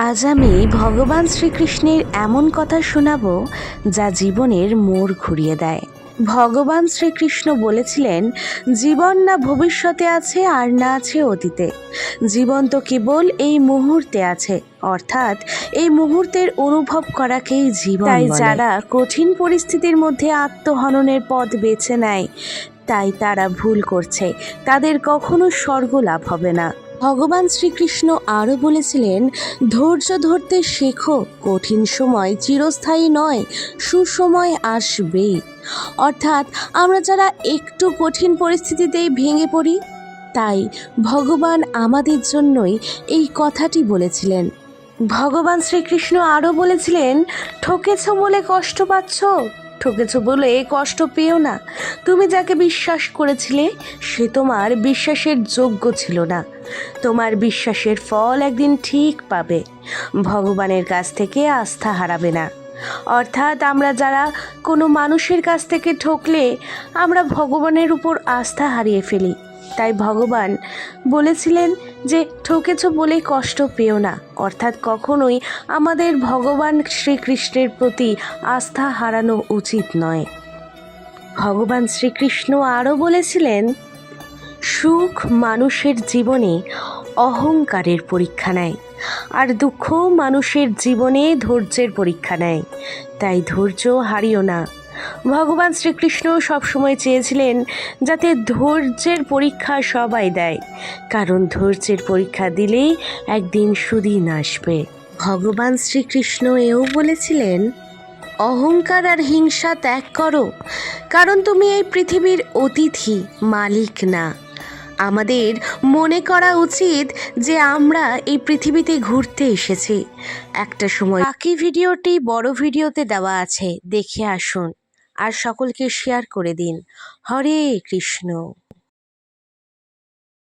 আজ আমি ভগবান শ্রীকৃষ্ণের এমন কথা শোনাবো যা জীবনের মোড় ঘুরিয়ে দেয়। ভগবান শ্রীকৃষ্ণ বলেছিলেন, জীবন না ভবিষ্যতে আছে আর না আছে অতীতে, জীবন তো কেবল এই মুহূর্তে আছে, অর্থাৎ এই মুহূর্তের অনুভব করাকেই জীবন বলে। তাই যারা কঠিন পরিস্থিতির মধ্যে আত্মহননের পথ বেছে নেয়, তাই তারা ভুল করছে, তাদের কখনো স্বর্গ লাভ হবে না। ভগবান শ্রীকৃষ্ণ আরও বলেছিলেন, ধৈর্য ধরতে শেখো, কঠিন সময় চিরস্থায়ী নয়, সুসময় আসবেই। অর্থাৎ আমরা যারা একটু কঠিন পরিস্থিতিতেই ভেঙে পড়ি, তাই ভগবান আমাদের জন্যই এই কথাটি বলেছিলেন। ভগবান শ্রীকৃষ্ণ আরও বলেছিলেন, ঠকেছ বলে কষ্ট পাচ্ছ, ঠকেছ বলে কষ্ট পেও না। তুমি যাকে বিশ্বাস করেছিলে সে তোমার বিশ্বাসের যোগ্য ছিল না। তোমার বিশ্বাসের ফল একদিন ঠিক পাবে। ভগবানের কাছ থেকে আস্থা হারাবে না। অর্থাৎ আমরা যারা কোনো মানুষের কাছ থেকে ঠকলে আমরা ভগবানের উপর আস্থা হারিয়ে ফেলি। তাই ভগবান বলেছিলেন যে ঠকেছ বলে কষ্ট পেও না, অর্থাৎ কখনোই আমাদের ভগবান শ্রীকৃষ্ণের প্রতি আস্থা হারানো উচিত নয়। ভগবান শ্রীকৃষ্ণ আরও বলেছিলেন, সুখ মানুষের জীবনে অহংকারের পরীক্ষা নেয়, আর দুঃখ মানুষের জীবনে ধৈর্যের পরীক্ষা নেয়। তাই ধৈর্য হারিও না। ভগবান শ্রীকৃষ্ণ সবসময় চেয়েছিলেন যাতে ধৈর্যের পরীক্ষা সবাই দেয়, কারণ ধৈর্যের পরীক্ষা দিলেই একদিন সুদিন আসবে। ভগবান শ্রীকৃষ্ণ এও বলেছিলেন, অহংকার আর হিংসা ত্যাগ করো, কারণ তুমি এই পৃথিবীর অতিথি, মালিক না। আমাদের মনে করা উচিত যে আমরা এই পৃথিবীতে ঘুরতে এসেছি একটা সময়। বাকি ভিডিওটি বড় ভিডিওতে দেওয়া আছে, দেখে আসুন আর সকলকে শেয়ার করে দিন। হরে কৃষ্ণ।